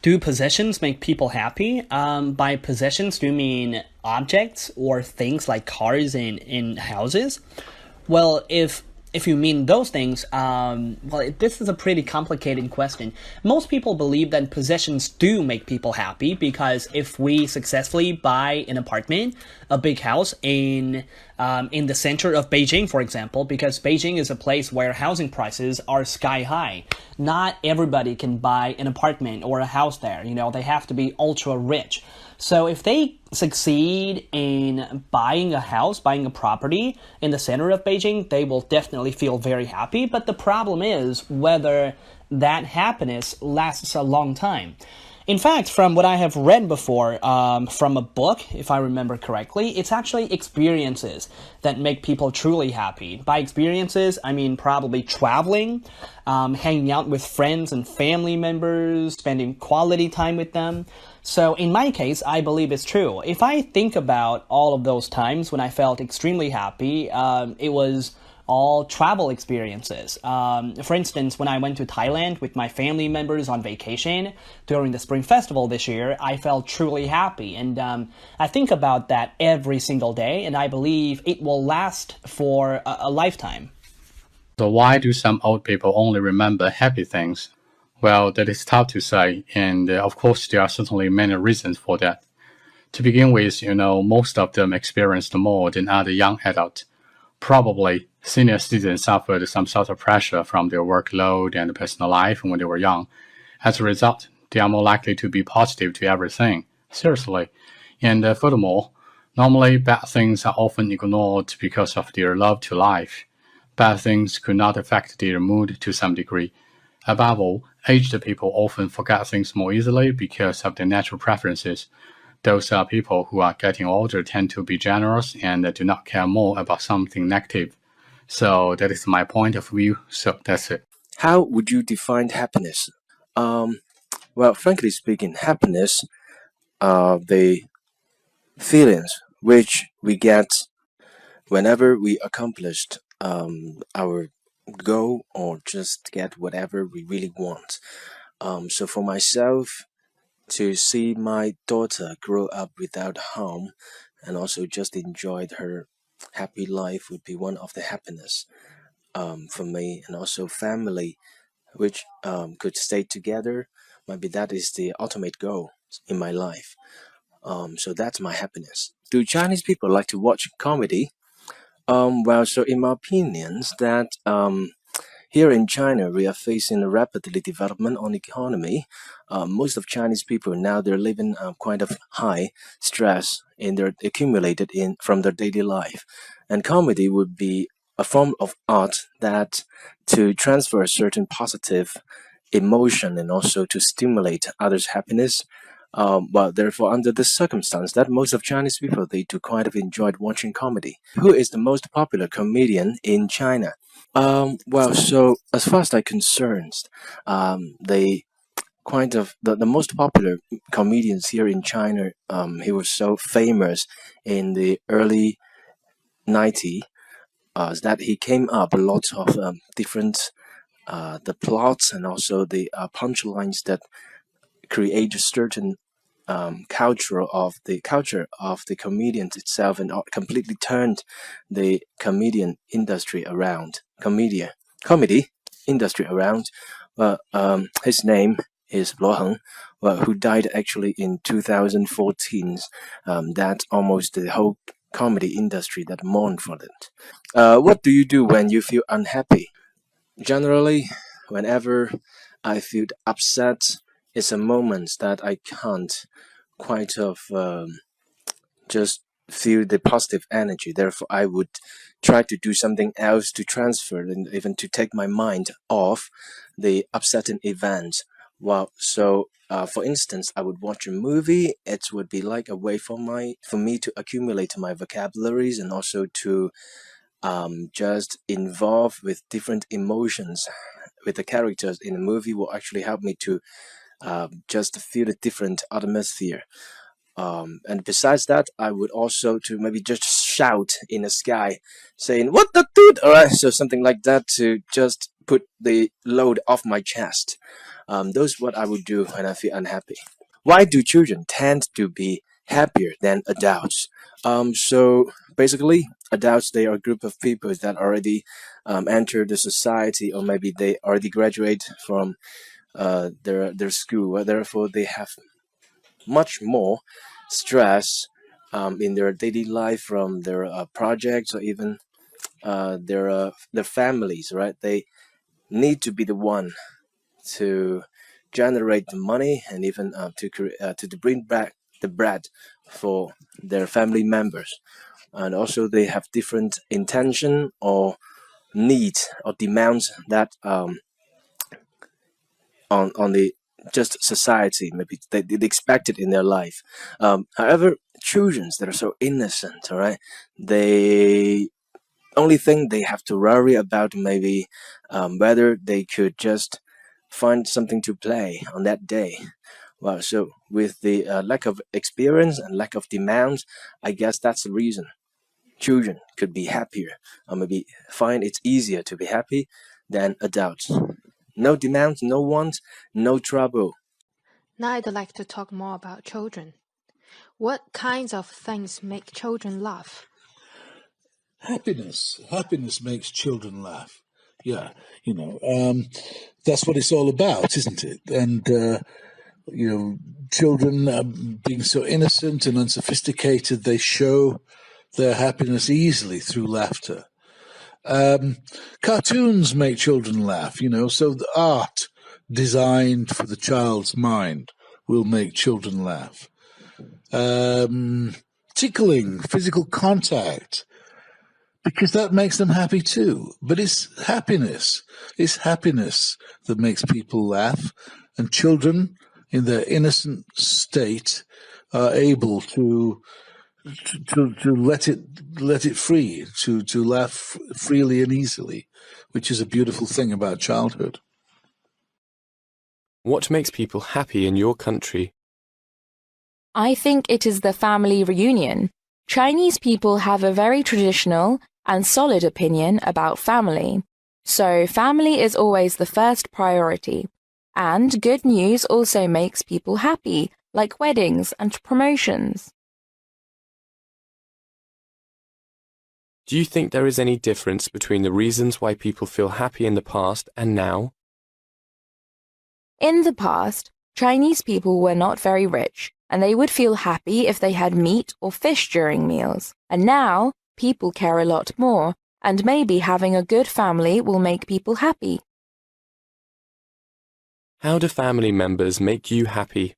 Do possessions make people happy? By possessions, do you mean objects or things like cars and houses? Well, if you mean those things, this is a pretty complicated question. Most people believe that possessions do make people happy because if we successfully buy an apartment, a big house in the center of Beijing, for example, because Beijing is a place where housing prices are sky high. Not everybody can buy an apartment or a house there. You know, they have to be ultra rich. So if they succeed in buying a house, buying a property in the center of Beijing, they will definitely feel very happy. But the problem is whether that happiness lasts a long time. In fact, from what I have read before, from a book, if I remember correctly, it's actually experiences that make people truly happy. By experiences, I mean probably traveling, hanging out with friends and family members, spending quality time with them. So in my case, I believe it's true. If I think about all of those times when I felt extremely happy, it was all travel experiences. For instance, when I went to Thailand with my family members on vacation during the Spring Festival this year, I felt truly happy. And I think about that every single day, and I believe it will last for a lifetime. So why do some old people only remember happy things? Well, that is tough to say, and of course there are certainly many reasons for that. To begin with, most of them experienced more than other young adults. Probably, senior citizens suffered some sort of pressure from their workload and personal life when they were young. As a result, they are more likely to be positive to everything. Seriously. And furthermore, normally bad things are often ignored because of their love to life. Bad things could not affect their mood to some degree. Above all, aged people often forget things more easily because of their natural preferences. Those are people who are getting older tend to be generous and do not care more about something negative. So that is my point of view. So that's it. How would you define happiness? Um, well, frankly speaking, happiness are the feelings which we get whenever we accomplished our goal or just get whatever we really want. So for myself, to see my daughter grow up without harm and also just enjoyed her happy life would be one of the happiness for me, and also family which could stay together. Maybe that is the ultimate goal in my life. So that's my happiness. Do Chinese people like to watch comedy? Well, so in my opinions, that here in China, we are facing a rapidly development on economy. Most of Chinese people now they're living quite of high stress in their accumulated in from their daily life, and comedy would be a form of art that to transfer a certain positive emotion and also to stimulate others' happiness. But therefore, under this circumstance, that most of Chinese people they do quite of enjoyed watching comedy. Who is the most popular comedian in China? Well, so as far as I'm concerned, the the most popular comedians here in China, he was so famous in the early 90s that he came up a lot of different the plots and also the punchlines that create a certain culture of the comedians itself and completely turned the comedy industry around. His name is Luo Heng, who died actually in 2014. That almost the whole comedy industry that mourned for it. What do you do when you feel unhappy? Generally, whenever I feel upset, it's a moment that I can't quite of just feel the positive energy. Therefore, I would try to do something else to transfer and even to take my mind off the upsetting event. Well, so for instance, I would watch a movie. It would be like a way for me to accumulate my vocabularies and also to just involve with different emotions with the characters in the movie will actually help me to just feel a different atmosphere. And besides that, I would also to maybe just shout in the sky, saying "What the dude!" All right, so something like that to just put the load off my chest. Those what I would do when I feel unhappy. Why do children tend to be happier than adults? So basically, adults they are a group of people that already enter the society, or maybe they already graduate from their school. Therefore, they have much more stress in their daily life from their projects, or even their families. Right? They need to be the one to generate the money, and even to bring back the bread for their family members. And also they have different intention or needs or demands that on the just society maybe they expect it in their life. However, children that are so innocent, all right, they only thing they have to worry about maybe whether they could just find something to play on that day. Well, so with the lack of experience and lack of demands, I guess that's the reason children could be happier, or maybe find it's easier to be happy than adults. No demands, no wants, no trouble. Now I'd like to talk more about children. What kinds of things make children laugh? Happiness makes children laugh. Yeah, that's what it's all about, isn't it? And children being so innocent and unsophisticated, they show their happiness easily through laughter. Cartoons make children laugh, so the art designed for the child's mind will make children laugh. Tickling, physical contact, because that makes them happy too. But it's happiness that makes people laugh, and children in their innocent state are able to let it free, to laugh freely and easily, which is a beautiful thing about childhood. What makes people happy in your country? I think it is the family reunion. Chinese people have a very traditional and solid opinion about family. So family is always the first priority. And good news also makes people happy, like weddings and promotions. Do you think there is any difference between the reasons why people feel happy in the past and now? In the past, Chinese people were not very rich, and they would feel happy if they had meat or fish during meals. And now, people care a lot more, and maybe having a good family will make people happy. How do family members make you happy?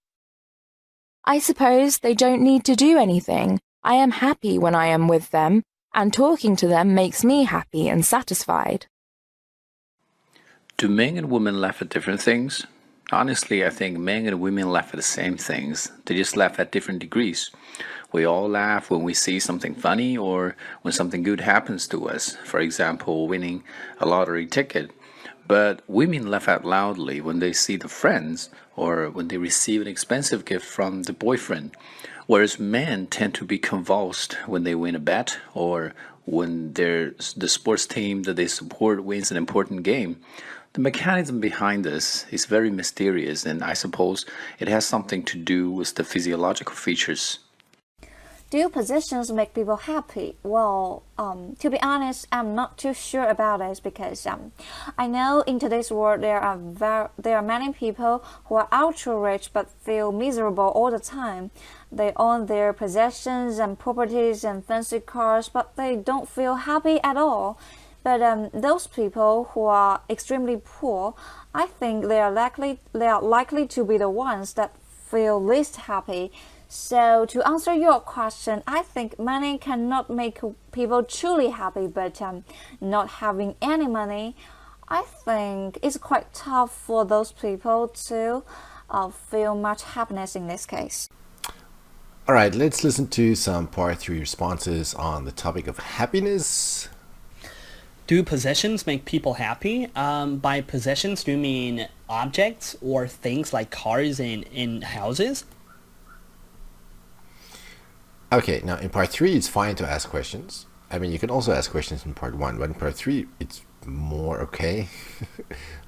I suppose they don't need to do anything. I am happy when I am with them, and talking to them makes me happy and satisfied. Do men and women laugh at different things? Honestly, I think men and women laugh at the same things. They just laugh at different degrees. We all laugh when we see something funny or when something good happens to us. For example, winning a lottery ticket. But women laugh out loudly when they see the friends or when they receive an expensive gift from the boyfriend. Whereas men tend to be convulsed when they win a bet or when the sports team that they support wins an important game. The mechanism behind this is very mysterious, and I suppose it has something to do with the physiological features. Do positions make people happy? Well, to be honest, I'm not too sure about this because I know in today's world there are many people who are ultra rich but feel miserable all the time. They own their possessions and properties and fancy cars, but they don't feel happy at all. But those people who are extremely poor, I think they are likely to be the ones that feel least happy. So to answer your question, I think money cannot make people truly happy, but not having any money, I think it's quite tough for those people to feel much happiness in this case. All right, let's listen to some part 3 responses on the topic of happiness. Do possessions make people happy? By possessions, do you mean objects or things like cars and houses? Okay, now in part 3, it's fine to ask questions. I mean, you can also ask questions in part 1, but in part 3, it's more okay.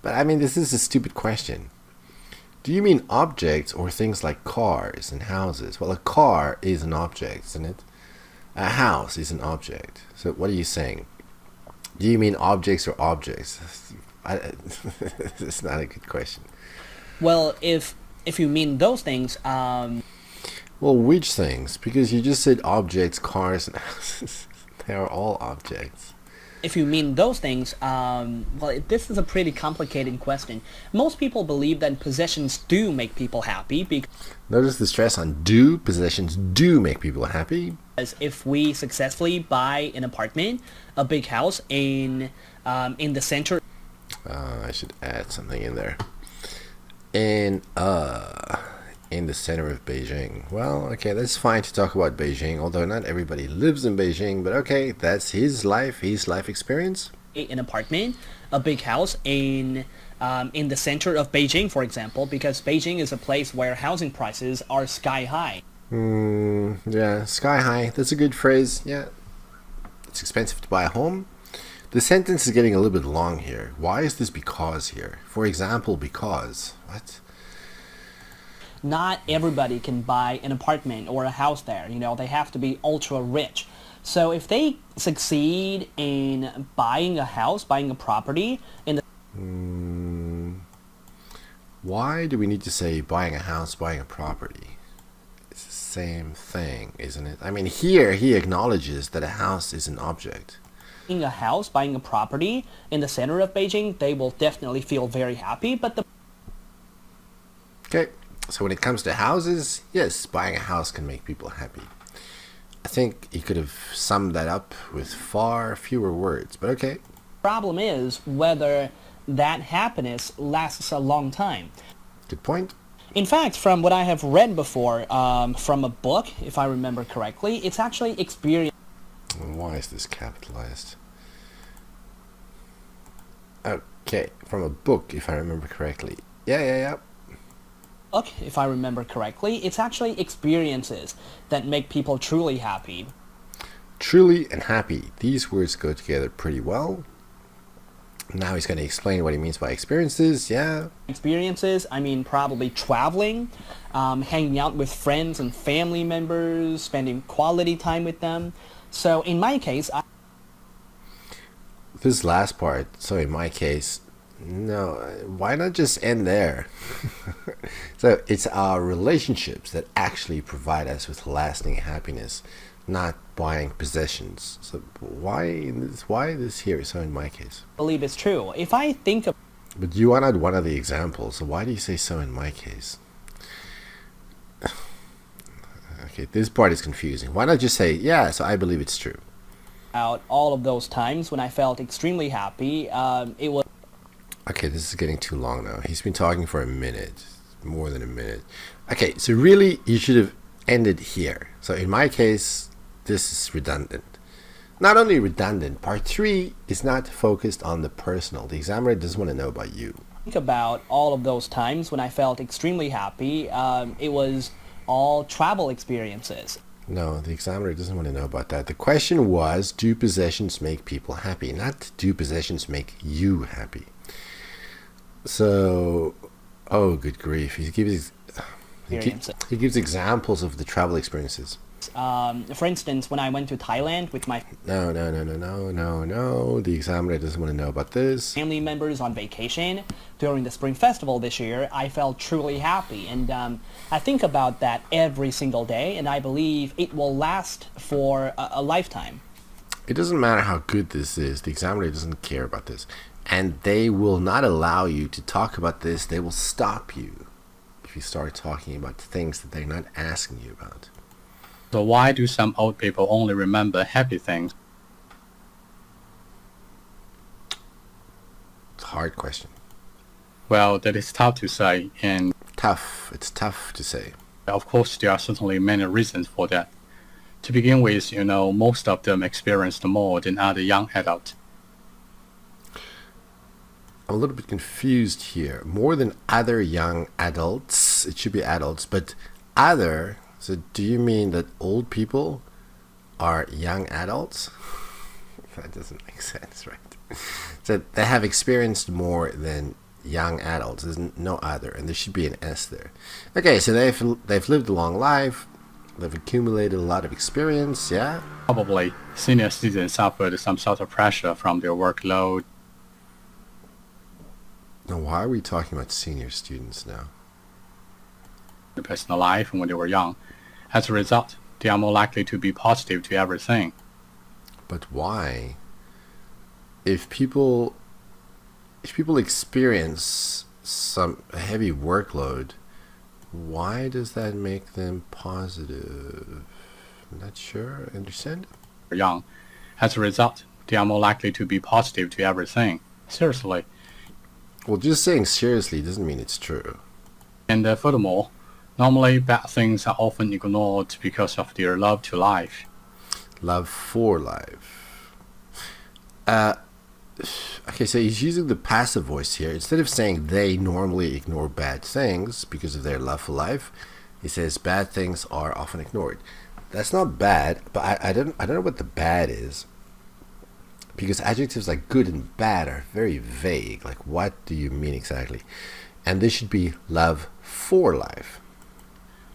But I mean, this is a stupid question. Do you mean objects or things like cars and houses? Well, a car is an object, isn't it? A house is an object. So what are you saying? Do you mean objects or objects? It's not a good question. Well, if you mean those things, Well, which things? Because you just said objects, cars, and houses. They are all objects. if you mean those things, well, this is a pretty complicated question. Most people believe that possessions do make people happy because Notice the stress on do. Possessions do make people happy. if we successfully buy an apartment, a big house in the center, I should add something in there. In the center of Beijing. Well, okay, that's fine to talk about Beijing, although not everybody lives in Beijing, but okay, that's his life experience. an apartment, a big house in the center of Beijing, for example, because Beijing is a place where housing prices are sky high. Yeah, sky high. That's a good phrase. Yeah. It's expensive to buy a home. The sentence is getting a little bit long here. Why is this because here? For example, because. What? Not everybody can buy an apartment or a house there. You know, they have to be ultra rich. So if they succeed in buying a house, buying a property in the Why do we need to say buying a house, buying a property? It's the same thing, isn't it? I mean, here he acknowledges that a house is an object. buying a house, buying a property in the center of Beijing, they will definitely feel very happy. But the Okay, so when it comes to houses, yes, buying a house can make people happy. I think he could have summed that up with far fewer words, but okay. problem is whether that happiness lasts a long time. Good point. In fact, from what I have read before, from a book, if I remember correctly, it's actually experience. Why is this capitalized? Okay, from a book, if I remember correctly. Yeah. Book, if I remember correctly, it's actually experiences that make people truly happy. Truly and happy. These words go together pretty well. Now he's going to explain what he means by experiences. Yeah. Experiences, I mean probably traveling, hanging out with friends and family members, spending quality time with them. So in my case, This last part, so in my case, no, why not just end there? So it's our relationships that actually provide us with lasting happiness, not buying possessions. So why this here? So in my case. I believe it's true. If I think of But you are not one of the examples, so why do you say so in my case? Okay, this part is confusing. Why not just say, yeah, so I believe it's true? about all of those times when I felt extremely happy, it was Okay, this is getting too long now. He's been talking for a minute, more than a minute. Okay, so really, you should have ended here. So in my case, this is redundant. Not only redundant, part 3 is not focused on the personal. The examiner doesn't want to know about you. think about all of those times when I felt extremely happy. It was all travel experiences. No, the examiner doesn't want to know about that. The question was, do possessions make people happy? Not do possessions make you happy? So, oh, good grief. He gives examples of the travel experiences. For instance, when I went to Thailand with my No. The examiner doesn't want to know about this. family members on vacation during the Spring Festival this year, I felt truly happy. And I think about that every single day, and I believe it will last for a lifetime. It doesn't matter how good this is. The examiner doesn't care about this. And they will not allow you to talk about this. They will stop you if you start talking about things that they're not asking you about. So why do some old people only remember happy things? It's a hard question. Well, that is tough to say, and Tough. It's tough to say. of course there are certainly many reasons for that. To begin with, most of them experienced more than other young adults. I'm a little bit confused here. More than other young adults. It should be adults, but other. So do you mean that old people are young adults? That doesn't make sense, right? So they have experienced more than young adults. There's no other, and there should be an S there. Okay, so they've lived a long life. They've accumulated a lot of experience. Yeah. Probably senior citizens suffered some sort of pressure from their workload. Now, why are we talking about senior students now? Their personal life when they were young. As a result, they are more likely to be positive to everything. But why? If people experience some heavy workload, why does that make them positive? I'm not sure. Understand? Young. As a result, they are more likely to be positive to everything. Seriously. Well, just saying seriously doesn't mean it's true. And furthermore, normally bad things are often ignored because of their love to life. Love for life. Okay, so he's using the passive voice here. Instead of saying they normally ignore bad things because of their love for life, he says bad things are often ignored. That's not bad, but I don't know what the bad is, because adjectives like good and bad are very vague. Like, what do you mean exactly? And this should be love for life.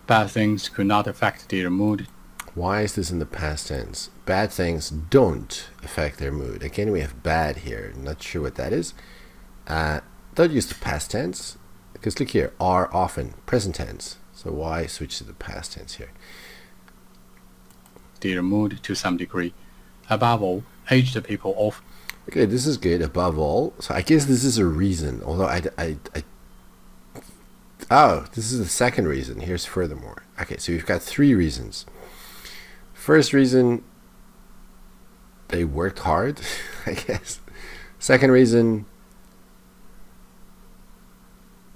Bad things could not affect their mood. Why is this in the past tense? Bad things don't affect their mood. Again, we have bad here. Not sure what that is. Don't use the past tense, because look here, are often, present tense. So why switch to the past tense here? Their mood to some degree. Above all, aged people often. Okay, this is good. Above all, so I guess this is a reason. Although oh, this is the second reason. Here's furthermore. Okay, so we've got three reasons. First reason, they worked hard, I guess. Second reason,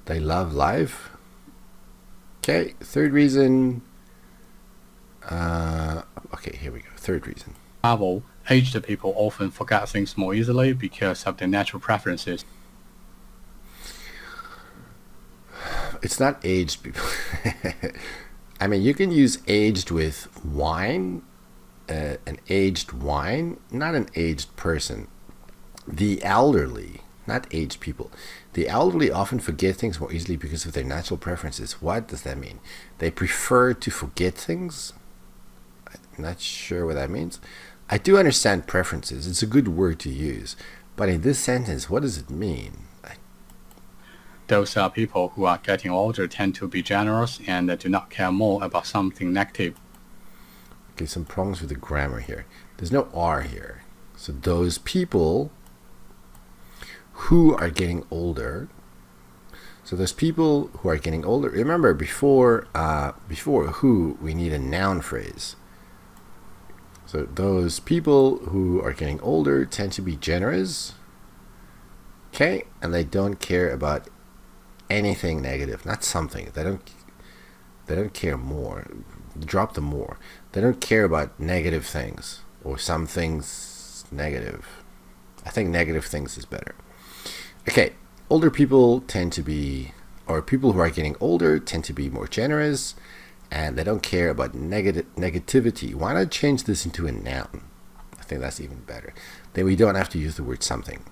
they love life. Okay, third reason. Okay, here we go. Third reason. Above all, aged people often forget things more easily because of their natural preferences. It's not aged people. I mean, you can use aged with wine, an aged wine, not an aged person. The elderly, not aged people. The elderly often forget things more easily because of their natural preferences. What does that mean? They prefer to forget things? I'm not sure what that means. I do understand preferences. It's a good word to use. But in this sentence, what does it mean? Those people who are getting older tend to be generous and do not care more about something negative. Okay, some problems with the grammar here. There's no R here. So those people who are getting older. So those people who are getting older. Remember, before who, we need a noun phrase. So those people who are getting older tend to be generous. Okay, and they don't care about anything negative, not something. They don't care more. Drop the more. They don't care about negative things or some things negative. I think negative things is better. Okay, older people tend to be, or people who are getting older tend to be more generous, and they don't care about negativity. Why not change this into a noun? I think that's even better. Then we don't have to use the word something.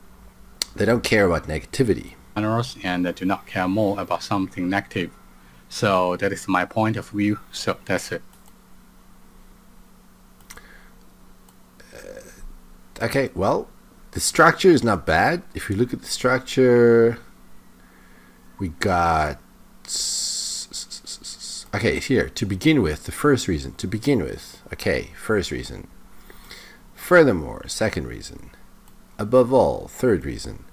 They don't care about negativity. Generous and do not care more about something negative. So that is my point of view. So that's it. Okay, well, the structure is not bad. If you look at the structure, we got... Okay, here, to begin with, the first reason. To begin with, okay, first reason. Furthermore, second reason. Above all, third reason.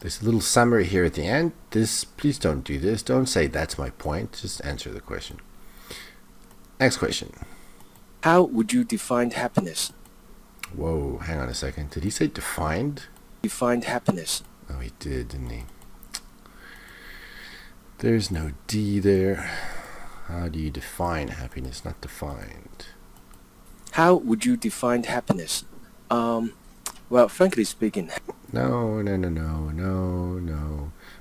There's a little summary here at the end. Please don't do this. Don't say that's my point. Just answer the question. Next question. How would you define happiness? Whoa, hang on a second. Did he say defined? Define happiness. Oh, he did, didn't he? There's no D there. How do you define happiness? Not defined. How would you define happiness? Well, frankly speaking... No.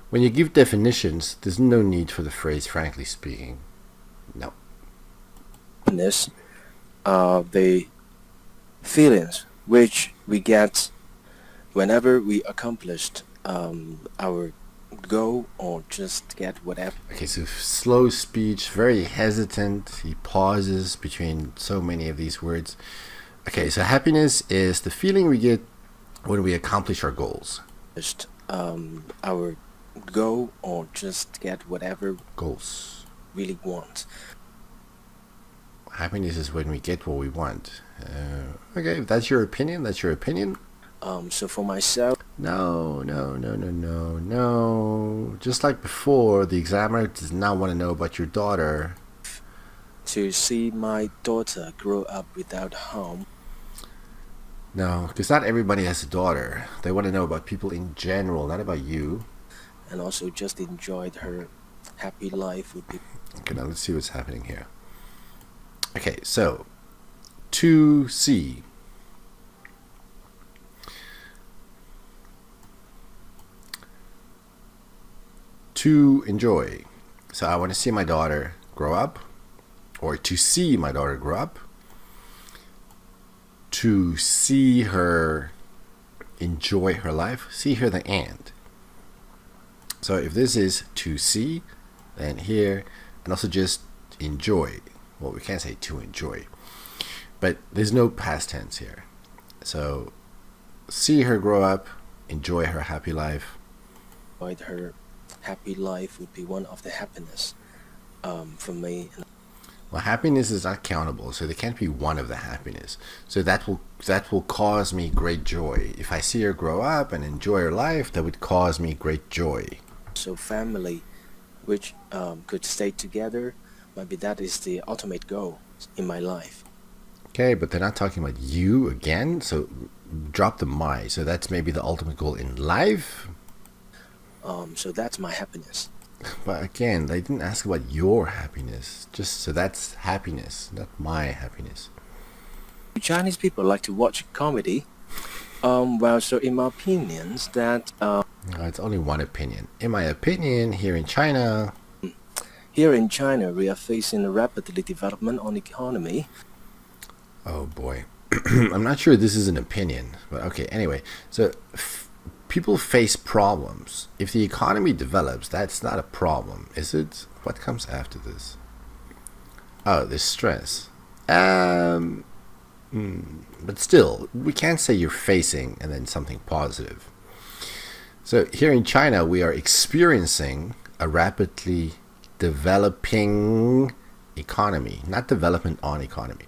When you give definitions, there's no need for the phrase frankly speaking. No. Happiness are the feelings which we get whenever we accomplished our go or just get whatever. Okay, so slow speech, very hesitant. He pauses between so many of these words. Okay, so happiness is the feeling we get when we accomplish our goals. Just our go or just get whatever Goals. really want. Happiness is when we get what we want. Okay, if that's your opinion, that's your opinion. So for myself, No. Just like before, the examiner does not want to know about your daughter. to see my daughter grow up without harm. No, because not everybody has a daughter. They want to know about people in general, not about you. And also just enjoyed her happy life would be. Okay, now let's see what's happening here. Okay, so to see. To enjoy. So I want to see my daughter grow up, or to see my daughter grow up. To see her enjoy her life, see her the end. So if this is to see, then here, and also just enjoy. Well, we can't say to enjoy, but there's no past tense here. So see her grow up, enjoy her happy life. Enjoyed her happy life would be one of the happiness for me. Well, happiness is not countable, so there can't be one of the happiness. So that will cause me great joy. If I see her grow up and enjoy her life, that would cause me great joy. So family, which could stay together, maybe that is the ultimate goal in my life. Okay, but they're not talking about you again, so drop the my. So that's maybe the ultimate goal in life. So that's my happiness. But again, they didn't ask about your happiness. Just so that's happiness, not my happiness. Chinese people like to watch comedy. Well, so in my opinions, that It's only one opinion. In my opinion, here in China, here in China we are facing a rapidly development on economy. oh boy, I'm not sure this is an opinion, but okay. Anyway, so people face problems. If the economy develops, that's not a problem, is it? What comes after this? Oh, there's stress. But still, we can't say you're facing and then something positive. So here in China, we are experiencing a rapidly developing economy, not development on economy.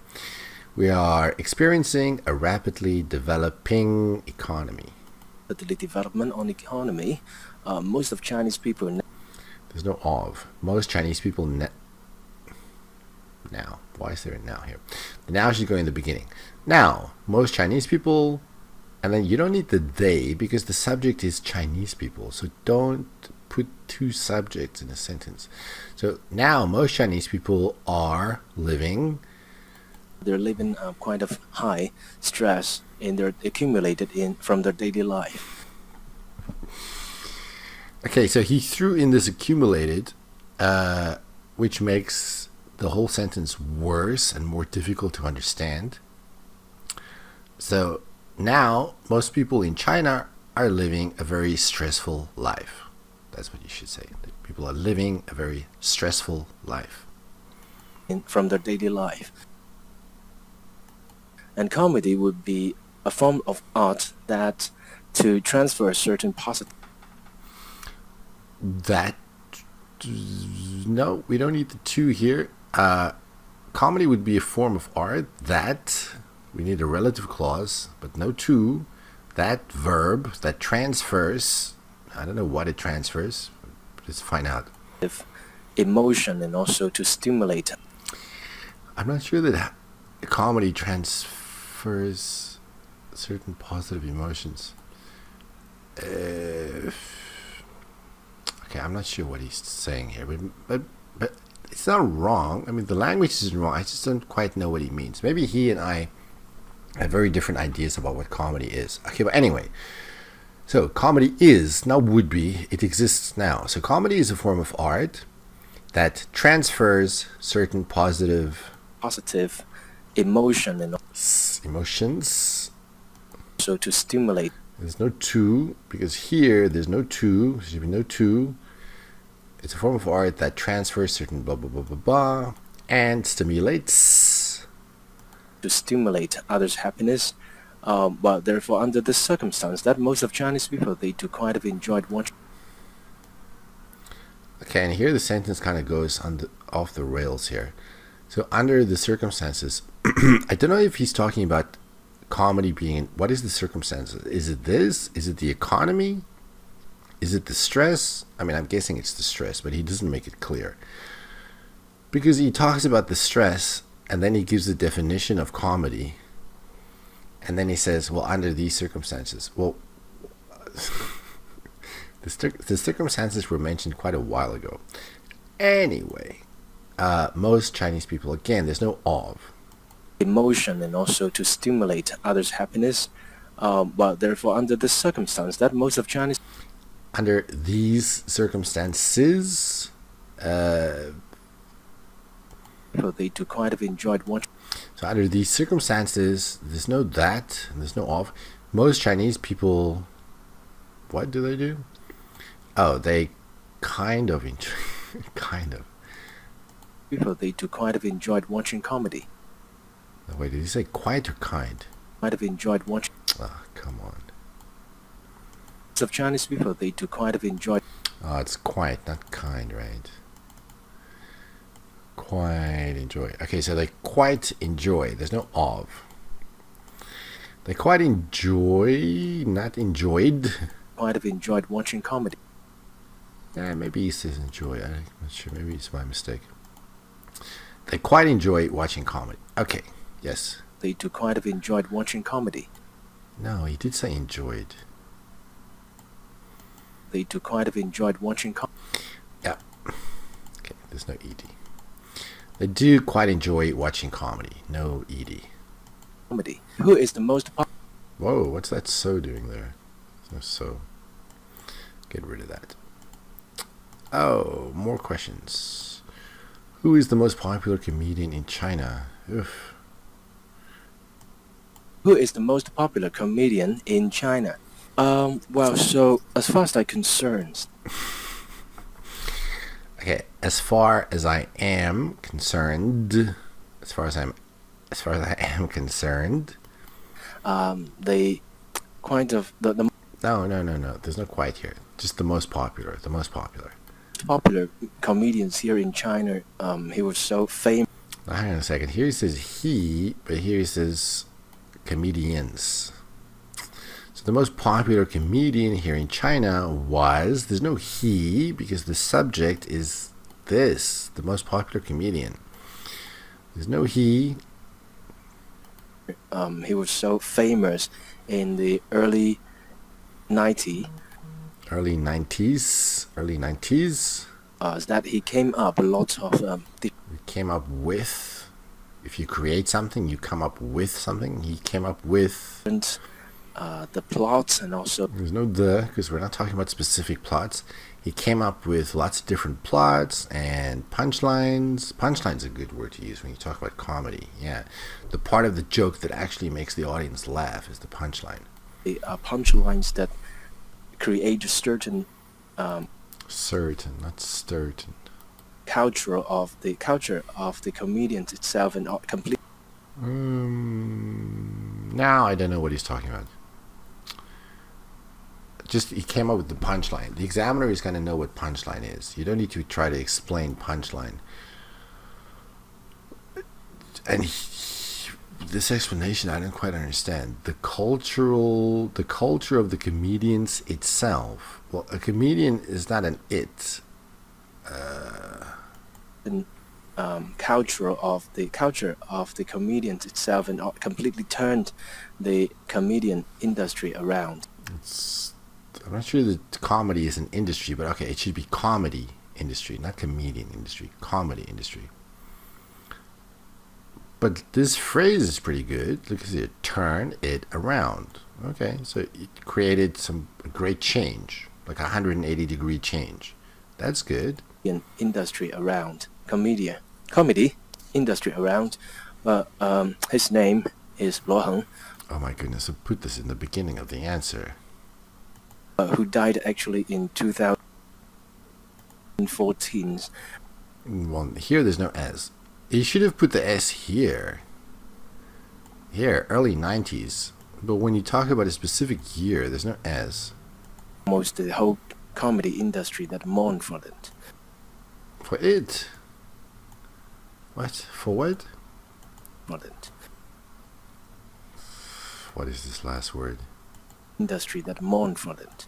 We are experiencing a rapidly developing economy. The development on economy, most of Chinese people There's no of. Most Chinese people now. Why is there a now here? The now should go in the beginning. Now, most Chinese people, and then you don't need the they because the subject is Chinese people. So don't put two subjects in a sentence. So now most Chinese people are living. they're living quite of high stress in their accumulated in from their daily life. Okay, so he threw in this accumulated, which makes the whole sentence worse and more difficult to understand. So now most people in China are living a very stressful life. That's what you should say. People are living a very stressful life. From their daily life. And comedy would be a form of art that to transfer a certain positive. That, no, we don't need the two here. Comedy would be a form of art that, we need a relative clause, but no to, that verb that transfers, I don't know what it transfers, let's find out. Emotion and also to stimulate. I'm not sure that comedy transfers certain positive emotions. Okay, I'm not sure what he's saying here, but it's not wrong. I mean, the language isn't wrong. I just don't quite know what he means. Maybe he and I have very different ideas about what comedy is. Okay, but anyway, so comedy is, not would be, it exists now. So comedy is a form of art that transfers certain positive Emotion and emotions. so to stimulate. There's no to, because here there's no to. There should be no to. It's a form of art that transfers certain blah blah blah blah blah and stimulates. To stimulate others' happiness. But therefore, under this circumstance, that most of Chinese people, they do kind of enjoyed watching. Okay, and here the sentence kind of goes off the rails here. So under the circumstances, I don't know if he's talking about comedy being, what is the circumstances? Is it this? Is it the economy? Is it the stress? I mean, I'm guessing it's the stress, but he doesn't make it clear. Because he talks about the stress, and then he gives the definition of comedy. And then he says, well, under these circumstances. Well, the circumstances were mentioned quite a while ago. Anyway, most Chinese people, again, there's no of. Emotion and also to stimulate others' happiness. But therefore, under this circumstance, that most of Chinese. Under these circumstances, people, they do kind of enjoyed watching. So under these circumstances, there's no that, and there's no of. Most Chinese people, what do they do? Oh, they kind of enjoy, kind of. People, they do kind of enjoyed watching comedy. Wait, did he say quite or kind? Kind of enjoyed watching. Ah, come on. Of Chinese people, they do kind of enjoy. Oh, it's quite, not kind, right? Quite enjoy. Okay, so they quite enjoy. There's no of. They quite enjoy, not enjoyed. Kind of enjoyed watching comedy. Yeah, maybe he says enjoy. I'm not sure. Maybe it's my mistake. They quite enjoy watching comedy. Okay, yes. They do kind of enjoyed watching comedy. No, he did say enjoyed. They do kind of enjoyed watching comedy. Yeah. Okay, there's no ed. They do quite enjoy watching comedy. No ed. Comedy. Who is the most Whoa, what's that so doing there? There's no so. Get rid of that. Oh, more questions. Who is the most popular comedian in China? Oof. Who is the most popular comedian in China? Well, so as far as I'm concerned. Okay, as far as I am concerned, as far as I am concerned, they kind of the No. There's no quite here. Just the most popular. The most popular. Popular comedians here in China. He was so famous. Now, hang on a second. Here he says he, but here he says comedians. So the most popular comedian here in China was, there's no he because the subject is this, the most popular comedian. There's no he. He was so famous in the early 90s. Early 90s. That he came up a lot of. He came up with. If you create something, you come up with something. He came up with. The plots and also. There's no the because we're not talking about specific plots. He came up with lots of different plots and punchlines. Punchline's a good word to use when you talk about comedy. Yeah, the part of the joke that actually makes the audience laugh is the punchline. The punchlines that create a certain. Certain, not certain. Culture of the comedians itself and complete. Now I don't know what he's talking about. Just he came up with the punchline. The examiner is going to know what punchline is. You don't need to try to explain punchline. And this explanation I don't quite understand. The culture of the comedians itself. Well, a comedian is not an it. Culture of the comedians itself and completely turned the comedian industry around. I'm not sure that comedy is an industry, but okay, it should be comedy industry, not comedian industry. Comedy industry. But this phrase is pretty good. Look at it. Turn it around. Okay, so it created some great change, like a 180-degree change. That's good. Industry around. Comedy industry around. His name is Luo Heng. Oh my goodness, so put this in the beginning of the answer. who died actually in 2014. Well, here there's no S. You should have put the S here. Here, early 90s. But when you talk about a specific year, there's no S. Almost the whole comedy industry that mourned for it. For it? What? For what? For it. What is this last word? Industry that mourned for it.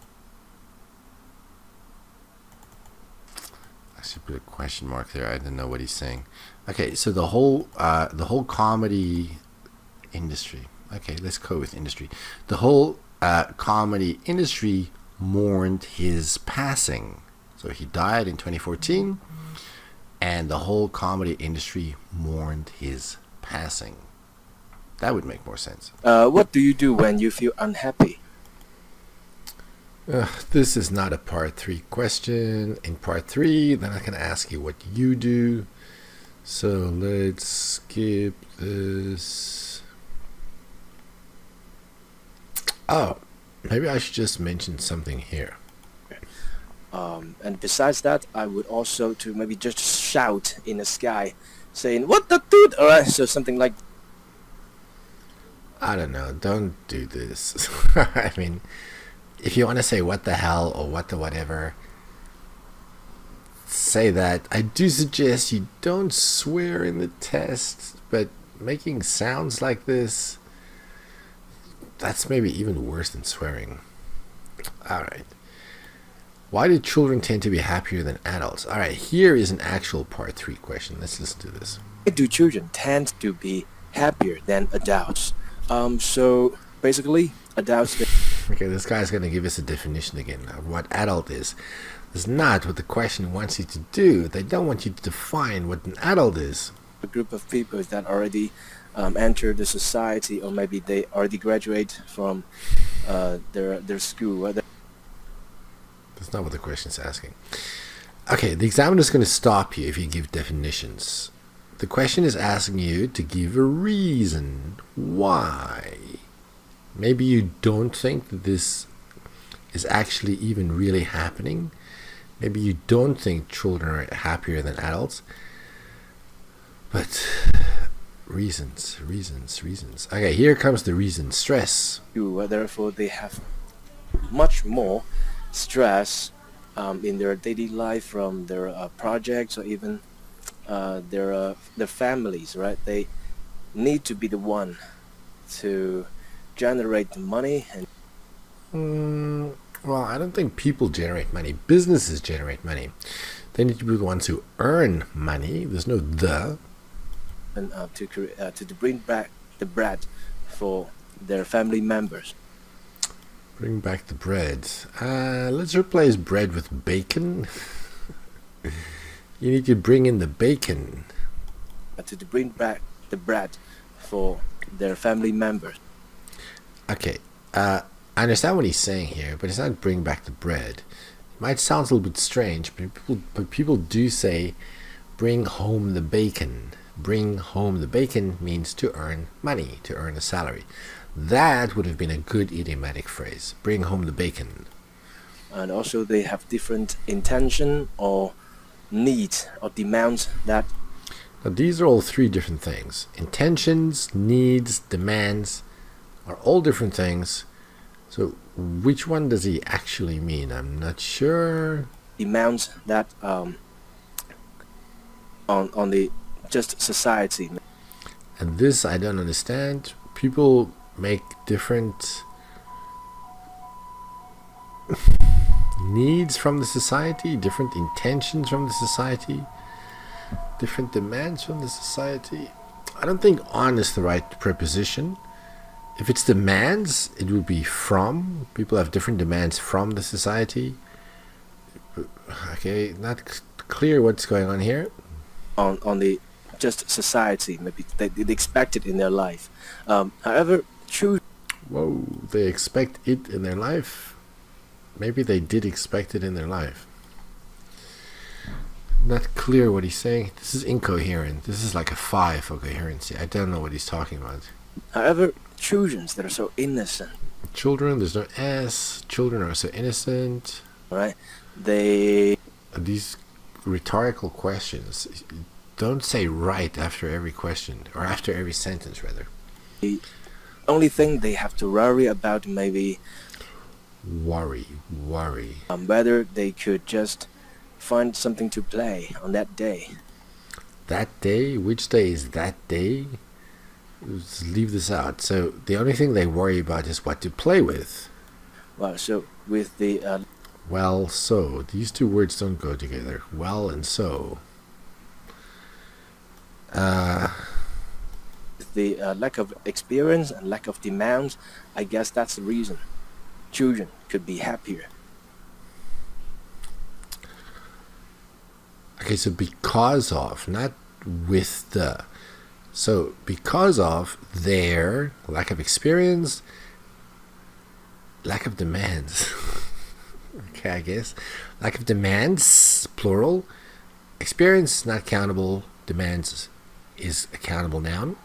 I should put a question mark there. I don't know what he's saying. Okay, so the whole comedy industry. Okay, let's go with industry. The whole comedy industry mourned his passing. So he died in 2014, and the whole comedy industry mourned his passing. That would make more sense. What do you do when you feel unhappy? This is not a part 3 question. In part 3, then I can ask you what you do. So let's skip this. Oh, maybe I should just mention something here. And besides that, I would also to maybe just shout in the sky, saying, "What the dude?" Alright, so something like. I don't know. Don't do this. I mean, if you want to say what the hell or what the whatever, say that. I do suggest you don't swear in the test, but making sounds like this, that's maybe even worse than swearing. Alright. Why do children tend to be happier than adults? Alright, here is an actual part 3 question. Let's listen to this. Why do children tend to be happier than adults? So basically, adults. Okay, this guy's going to give us a definition again of what adult is. It's not what the question wants you to do. They don't want you to define what an adult is. A group of people that already enter the society, or maybe they already graduate from their school. That's not what the question is asking. Okay, the examiner is going to stop you if you give definitions. The question is asking you to give a reason why. Maybe you don't think that this is actually even really happening. Maybe you don't think children are happier than adults. But reasons. Okay, here comes the reason. Stress. Therefore, they have much more stress in their daily life from their projects, or even their families, right? They need to be the one to generate the money. And well, I don't think people generate money. Businesses generate money. They need to be the ones who earn money. There's no the. And to bring back the bread for their family members. Bring back the bread. Let's replace bread with bacon. You need to bring in the bacon. To bring back the bread for their family members. Okay, I understand what he's saying here, but it's not bring back the bread. It might sound a little bit strange, but people do say bring home the bacon. Bring home the bacon means to earn money, to earn a salary. That would have been a good idiomatic phrase. Bring home the bacon. And also they have different intention or needs or demands that. Now these are all 3 different things. Intentions, needs, demands are all different things. So which one does he actually mean? I'm not sure. Demands that on the just society. And this I don't understand. People make different needs from the society, different intentions from the society, different demands from the society. I don't think on is the right preposition. If it's demands, it would be from. People have different demands from the society. Okay, not clear what's going on here. On the just society, maybe they expect it in their life. However, choose. Whoa, they expect it in their life? Maybe they did expect it in their life. Not clear what he's saying. This is incoherent. This is like a 5 for coherency. I don't know what he's talking about. However, children that are so innocent, Children, there's no S. Children are so innocent. right? They These rhetorical questions. Don't say right after every question, or after every sentence, rather. only thing they have to worry about maybe Worry. whether they could just find something to play on that day. That day? Which day is that day? Let's leave this out. So the only thing they worry about is what to play with. Well, so with the Well, so. These two words don't go together. Well and so. lack of experience and lack of demands, I guess that's the reason. Children could be happier. Okay, so because of, not with the. So because of their lack of experience, lack of demands. Okay, I guess. Lack of demands, plural. Experience, not countable. Demands is a countable noun.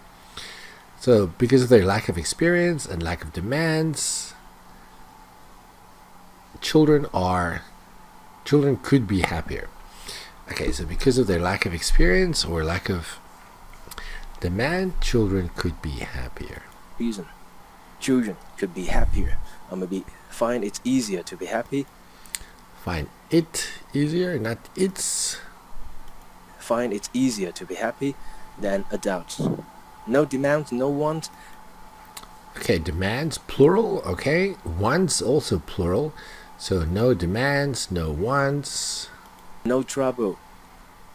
So because of their lack of experience and lack of demands, children could be happier. Okay, so because of their lack of experience or lack of demand, children could be happier. Reason. Children could be happier, or maybe find it's easier to be happy. Find it easier, not it's. Find it's easier to be happy than adults. No demands, no wants. Okay, demands, plural, okay. Wants, also plural. So no demands, no wants. No trouble.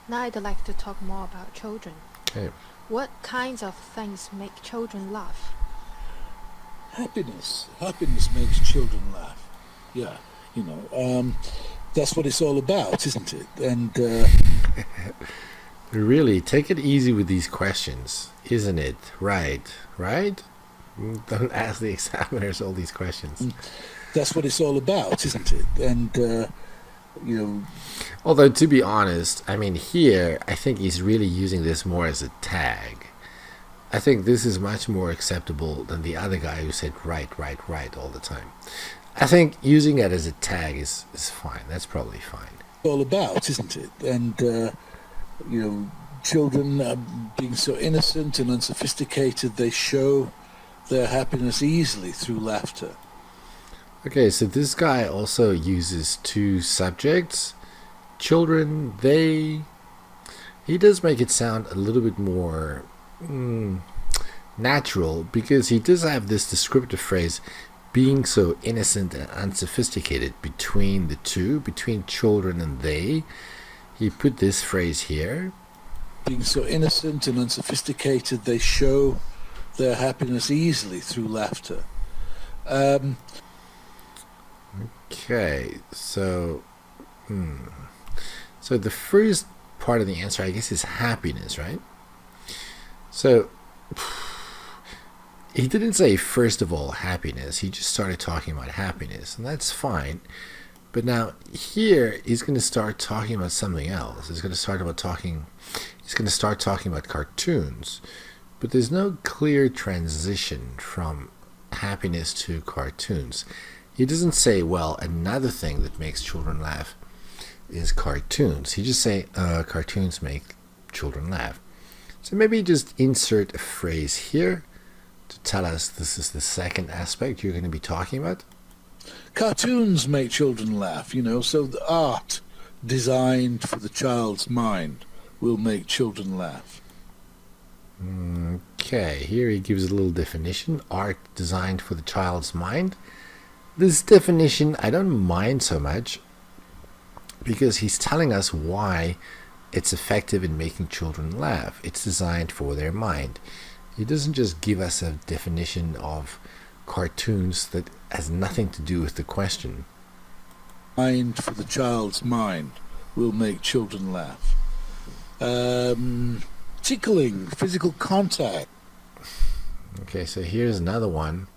Now I'd like to talk more about children. Okay. What kinds of things make children laugh? Happiness. Happiness makes children laugh. Yeah, that's what it's all about, isn't it? And Really, take it easy with these questions, isn't it? Right? Don't ask the examiners all these questions. that's what it's all about, isn't it? And Although, to be honest, I mean, here, I think he's really using this more as a tag. I think this is much more acceptable than the other guy who said right all the time. I think using it as a tag is fine. That's probably fine. all about, isn't it? And children being so innocent and unsophisticated, they show their happiness easily through laughter. Okay, so this guy also uses two subjects. Children, they. He does make it sound a little bit more natural, because he does have this descriptive phrase, being so innocent and unsophisticated, between the two, between children and they. He put this phrase here. Being so innocent and unsophisticated, they show their happiness easily through laughter. Okay, so so the first part of the answer, I guess, is happiness, right? So he didn't say first of all happiness. He just started talking about happiness, and that's fine. But now here he's going to start talking about something else. He's going to start talking about cartoons. But there's no clear transition from happiness to cartoons. He doesn't say, well, another thing that makes children laugh is cartoons. He just say, cartoons make children laugh. So maybe just insert a phrase here to tell us this is the second aspect you're going to be talking about. Cartoons make children laugh, so the art designed for the child's mind will make children laugh. Okay, here he gives a little definition. Art designed for the child's mind. This definition I don't mind so much, because he's telling us why it's effective in making children laugh. It's designed for their mind. He doesn't just give us a definition of cartoons that has nothing to do with the question. Mind for the child's mind will make children laugh. Tickling, physical contact. Okay, so here's another one.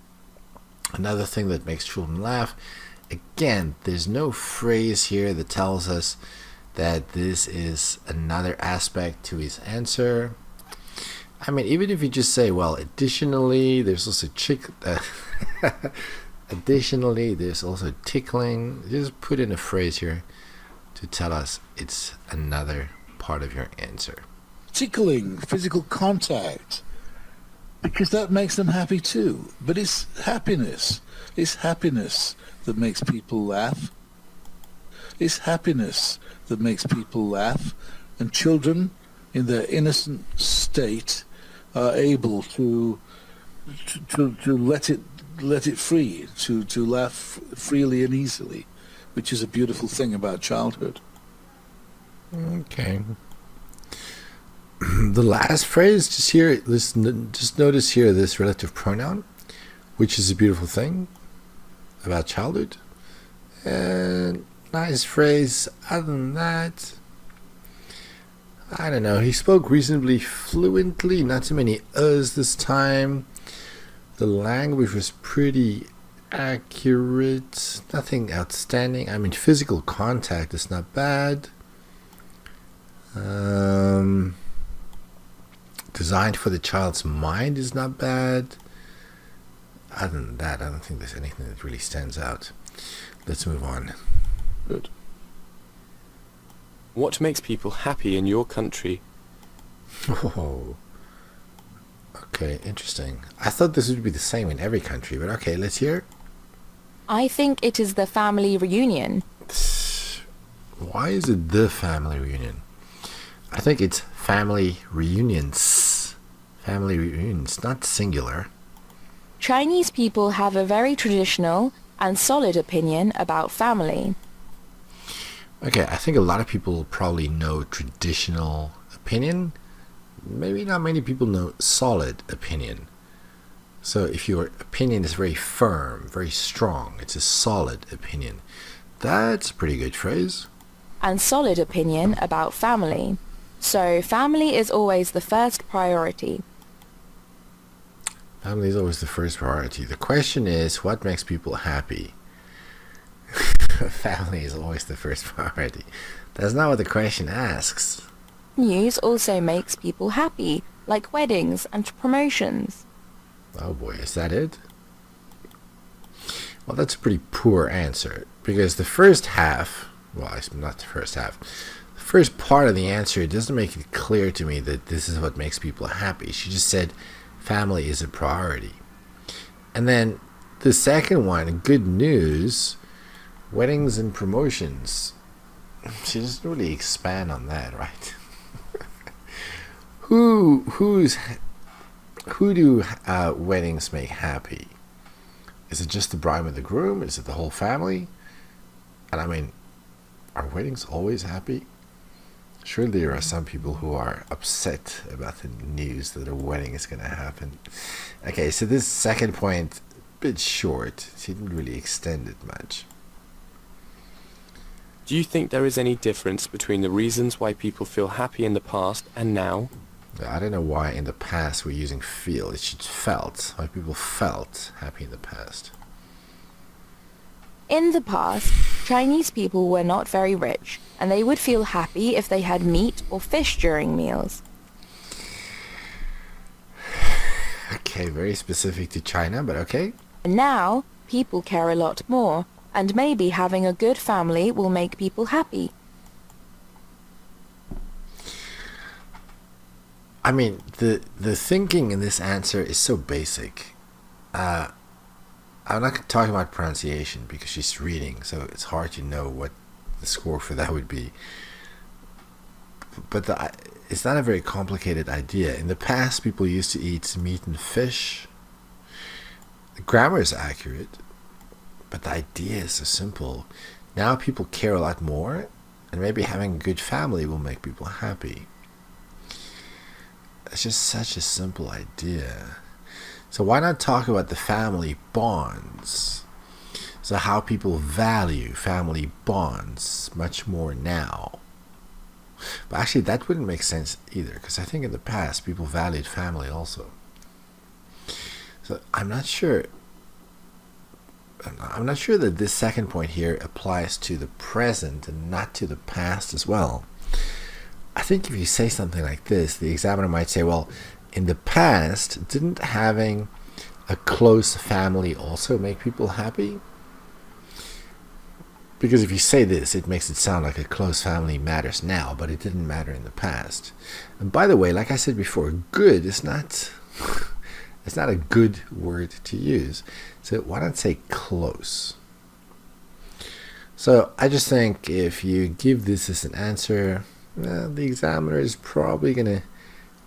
Another thing that makes children laugh. Again, there's no phrase here that tells us that this is another aspect to his answer. I mean, even if you just say, well, additionally, there's also additionally, there's also tickling. Just put in a phrase here to tell us it's another part of your answer. Tickling, physical contact, because that makes them happy too. But it's happiness. It's happiness that makes people laugh. It's happiness that makes people laugh. And children, in their innocent state, are able to let it free, to laugh freely and easily, which is a beautiful thing about childhood. Okay. The last phrase, just notice here this relative pronoun, which is a beautiful thing about childhood. And nice phrase. Other than that, I don't know. He spoke reasonably fluently, not too many uhs this time. The language was pretty accurate, nothing outstanding. I mean, physical contact is not bad. Designed for the child's mind is not bad. Other than that, I don't think there's anything that really stands out. Let's move on. Good. What makes people happy in your country? Oh. Okay, interesting. I thought this would be the same in every country, but okay, let's hear. I think it is the family reunion. Why is it the family reunion? I think it's family reunions. Family reunions, not singular. Chinese people have a very traditional and solid opinion about family. Okay, I think a lot of people probably know traditional opinion. Maybe not many people know solid opinion. So if your opinion is very firm, very strong, it's a solid opinion. That's a pretty good phrase. And solid opinion about family. So family is always the first priority. Family is always the first priority. The question is, what makes people happy? Family is always the first priority. That's not what the question asks. News also makes people happy, like weddings and promotions. Oh boy, is that it? Well, that's a pretty poor answer, because the first half, well, it's not the first half, the first part of the answer doesn't make it clear to me that this is what makes people happy. She just said family is a priority. And then the second one, good news, weddings and promotions. She doesn't really expand on that, right? Who do weddings make happy? Is it just the bride and the groom? Is it the whole family? And I mean, are weddings always happy? Surely there are some people who are upset about the news that a wedding is going to happen. Okay, so this second point, a bit short. She didn't really extend it much. Do you think there is any difference between the reasons why people feel happy in the past and now? I don't know why in the past we're using feel. It should felt. Why people felt happy in the past. In the past, Chinese people were not very rich, and they would feel happy if they had meat or fish during meals. Okay, very specific to China, but okay. And now, people care a lot more, and maybe having a good family will make people happy. I mean, the thinking in this answer is so basic. I'm not talking about pronunciation because she's reading, so it's hard to know what the score for that would be. But it's not a very complicated idea. In the past, people used to eat meat and fish. The grammar is accurate, but the idea is so simple. Now people care a lot more, and maybe having a good family will make people happy. It's just such a simple idea. So why not talk about the family bonds? So how people value family bonds much more now. But actually that wouldn't make sense either, because I think in the past people valued family also. So I'm not sure that this second point here applies to the present and not to the past as well. I think if you say something like this, the examiner might say, well, in the past, didn't having a close family also make people happy? Because if you say this, it makes it sound like a close family matters now, but it didn't matter in the past. And by the way, like I said before, good is not it's not a good word to use. So why not say close? So I just think if you give this as an answer, the examiner is probably going to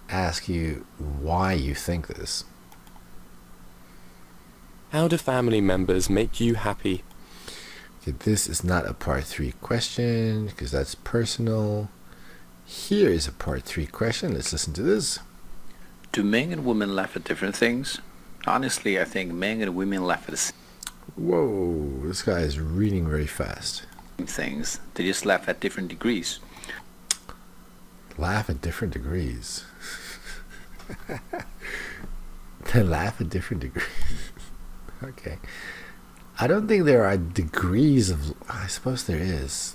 ask you why you think this. How do family members make you happy? Okay, this is not a part 3 question because that's personal. Here is a part 3 question. Let's listen to this. Do men and women laugh at different things? Honestly, I think men and women laugh at the same Whoa, this guy is reading very fast. things. They just laugh at different degrees. Laugh at different degrees. They laugh at different degrees. Okay. I don't think there are degrees of... I suppose there is.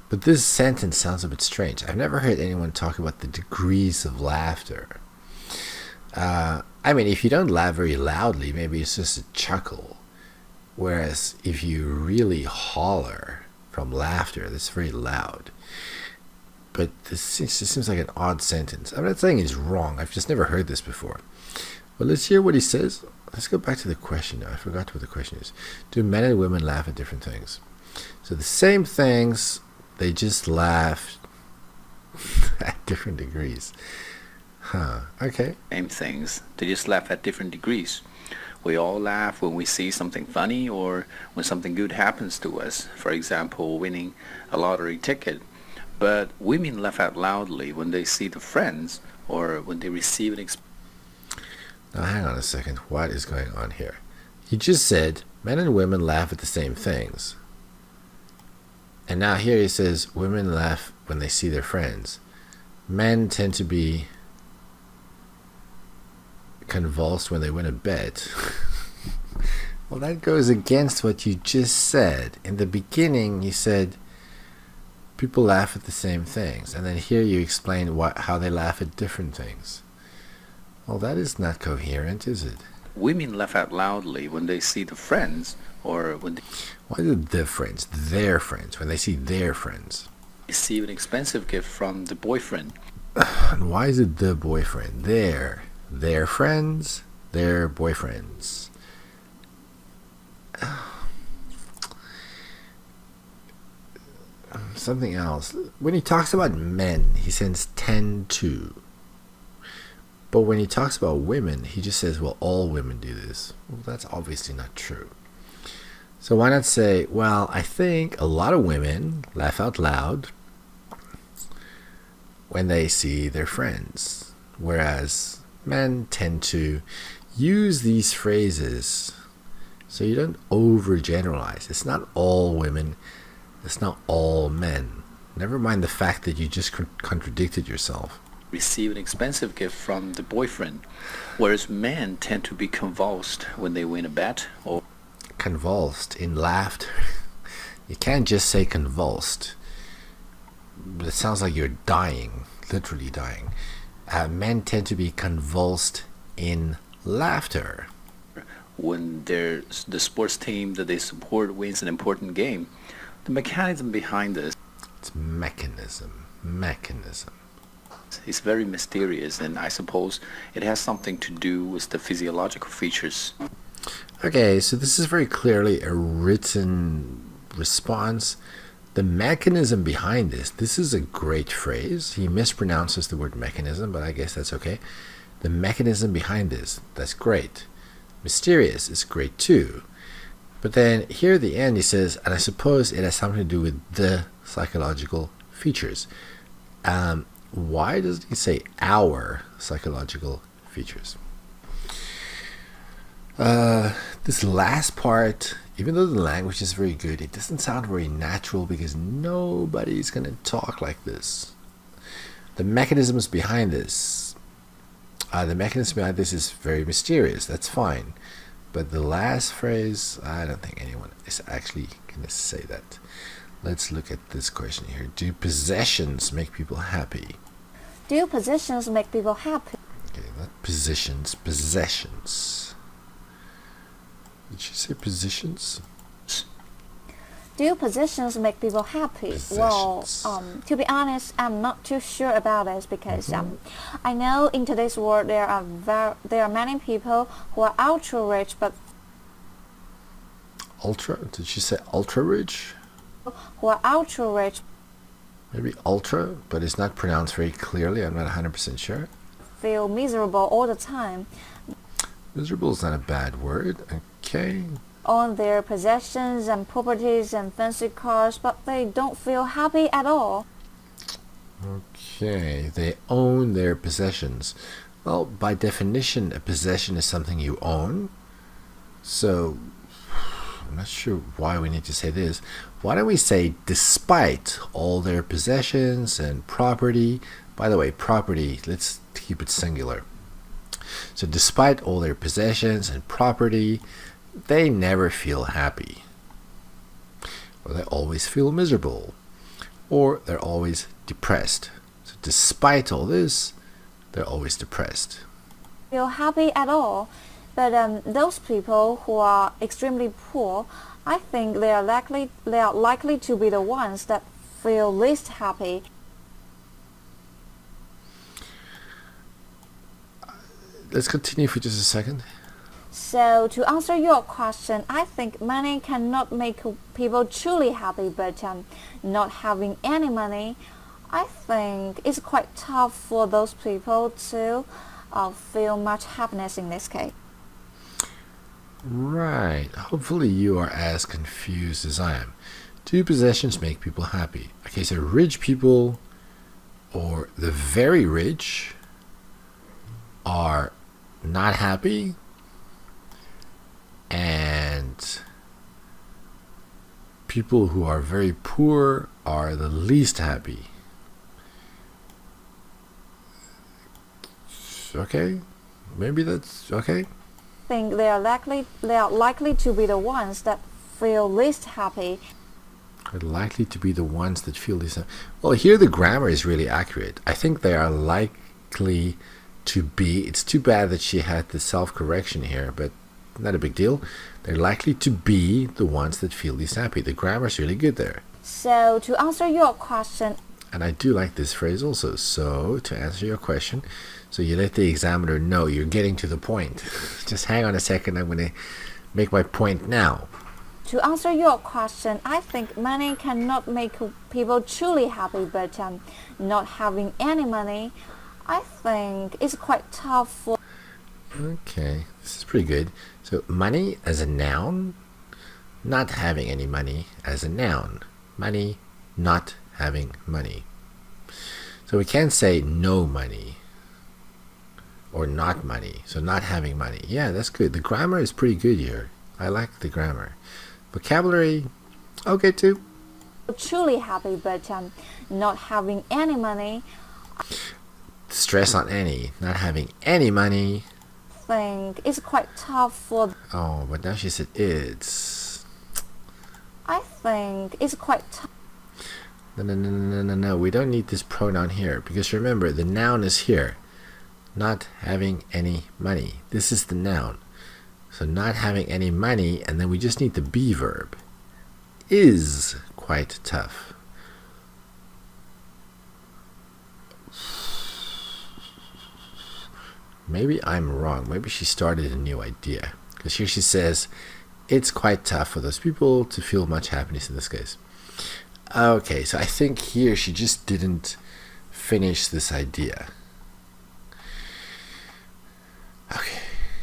But this sentence sounds a bit strange. I've never heard anyone talk about the degrees of laughter. I mean, if you don't laugh very loudly, maybe it's just a chuckle. Whereas if you really holler from laughter, that's very loud. But this just seems like an odd sentence. I'm not saying it's wrong. I've just never heard this before. But let's hear what he says. Let's go back to the question now. I forgot what the question is. Do men and women laugh at different things? So the same things, they just laugh at different degrees. Okay. Same things. They just laugh at different degrees. We all laugh when we see something funny or when something good happens to us. For example, winning a lottery ticket. But women laugh out loudly when they see their friends or when they receive an Now hang on a second. What is going on here? He just said men and women laugh at the same things. And now here he says women laugh when they see their friends. Men tend to be convulsed when they win a bet. Well, that goes against what you just said. In the beginning, you said people laugh at the same things. And then here you explain how they laugh at different things. Well, that is not coherent, is it? Women laugh out loudly when they see their friends or when they Why the friends? Their friends. When they see their friends. receive an expensive gift from the boyfriend. And why is it the boyfriend? Their friends, their boyfriends. Something else. When he talks about men, he says tend to. But when he talks about women, he just says, well, all women do this. Well, that's obviously not true. So why not say, well, I think a lot of women laugh out loud when they see their friends, whereas men tend to use these phrases so you don't overgeneralize. It's not all women, it's not all men. Never mind the fact that you just contradicted yourself. Receive an expensive gift from the boyfriend, whereas men tend to be convulsed when they win a bet or convulsed in laughter. You can't just say convulsed. It sounds like you're dying, literally dying. Men tend to be convulsed in laughter. when the sports team that they support wins an important game. The mechanism behind this It's mechanism. is very mysterious, and I suppose it has something to do with the physiological features. Okay, so this is very clearly a written response. The mechanism behind this is a great phrase. He mispronounces the word mechanism, but I guess that's okay. The mechanism behind this, that's great. Mysterious is great too. But then here at the end he says, and I suppose it has something to do with the psychological features. Why doesn't he say our psychological features? This last part, even though the language is very good, it doesn't sound very natural because nobody's going to talk like this. The mechanisms behind this, is very mysterious. That's fine. But the last phrase, I don't think anyone is actually going to say that. let's look at this question here. Do possessions make people happy? Do possessions make people happy? Okay, not positions, possessions. Did she say positions? Do possessions make people happy? Possessions. Well, to be honest, I'm not too sure about this because I know in today's world there are many people who are ultra rich, but Ultra? Did she say ultra rich? who are ultra rich Maybe ultra, but it's not pronounced very clearly. I'm not 100% sure. feel miserable all the time Miserable is not a bad word. Okay. on their possessions and properties and fancy cars, but they don't feel happy at all. Okay. They own their possessions. Well, by definition, a possession is something you own. So, I'm not sure why we need to say this. Why don't we say despite all their possessions and property? By the way, property, let's keep it singular. So despite all their possessions and property, they never feel happy. Or they always feel miserable. Or they're always depressed. So despite all this, they're always depressed. Feel happy at all. But those people who are extremely poor, I think they are likely to be the ones that feel least happy. Let's continue for just a second. So to answer your question, I think money cannot make people truly happy, but not having any money, I think it's quite tough for those people to feel much happiness in this case. Right. Hopefully you are as confused as I am. Do possessions make people happy? Okay, so rich people or the very rich are not happy, and people who are very poor are the least happy. Okay, maybe that's okay. I think they are likely to be the ones that feel least happy. Are likely to be the ones that feel this. Well, here the grammar is really accurate. I think they are likely to be. It's too bad that she had the self-correction here, but not a big deal. They're likely to be the ones that feel least happy. The grammar is really good there. So to answer your question, and I do like this phrase also. So to answer your question, so you let the examiner know you're getting to the point. Just hang on a second. I'm going to make my point now. To answer your question, I think money cannot make people truly happy, but not having any money, I think it's quite tough for... Okay, this is pretty good. So money as a noun, not having any money as a noun. Money, not having money. So we can't say no money or not money. So not having money. Yeah, that's good. The grammar is pretty good here. I like the grammar. Vocabulary, okay too. Truly happy, but not having any money. Stress on any. Not having any money. I think it's quite tough for... Oh, but now she said it's. I think it's quite tough. No. We don't need this pronoun here because remember, the noun is here. Not having any money. This is the noun. So not having any money, and then we just need the be verb. Is quite tough. Maybe I'm wrong. Maybe she started a new idea. Because here she says, it's quite tough for those people to feel much happiness in this case. Okay, so I think here she just didn't finish this idea. Okay,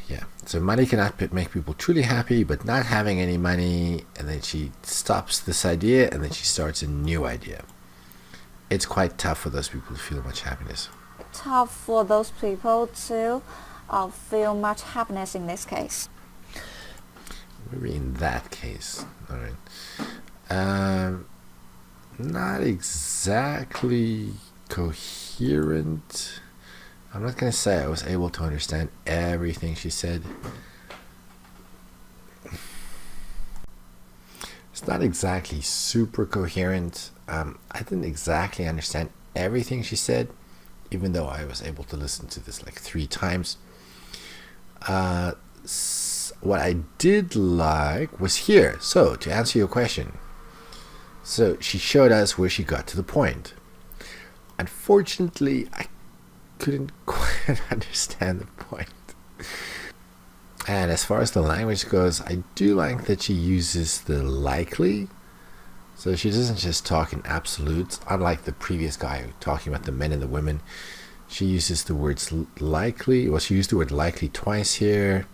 yeah. So money cannot make people truly happy, but not having any money, and then she stops this idea, and then she starts a new idea. It's quite tough for those people to feel much happiness. Tough for those people to feel much happiness in this case. Maybe in that case. All right. Not exactly coherent. I'm not going to say I was able to understand everything she said. It's not exactly super coherent. I didn't exactly understand everything she said, even though I was able to listen to this like 3 times. What I did like was here. So, to answer your question, so she showed us where she got to the point. Unfortunately, I couldn't quite understand the point. And as far as the language goes, I do like that she uses the likely. So she doesn't just talk in absolutes, unlike the previous guy talking about the men and the women. She uses the words likely. Well, she used the word likely twice here.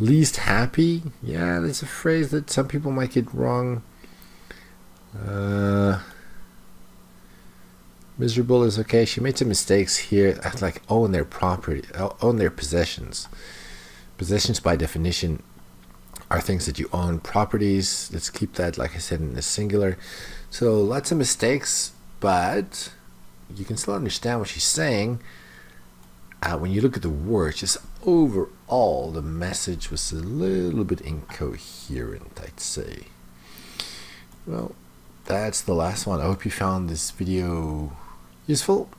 Least happy. Yeah, that's a phrase that some people might get wrong. Miserable is okay. She made some mistakes here, like own their property, own their possessions. Possessions by definition are things that you own. Properties, let's keep that, like I said, in the singular. So lots of mistakes, but you can still understand what she's saying. When you look at the words, just overall, the message was a little bit incoherent, I'd say. Well, that's the last one. I hope you found this video useful.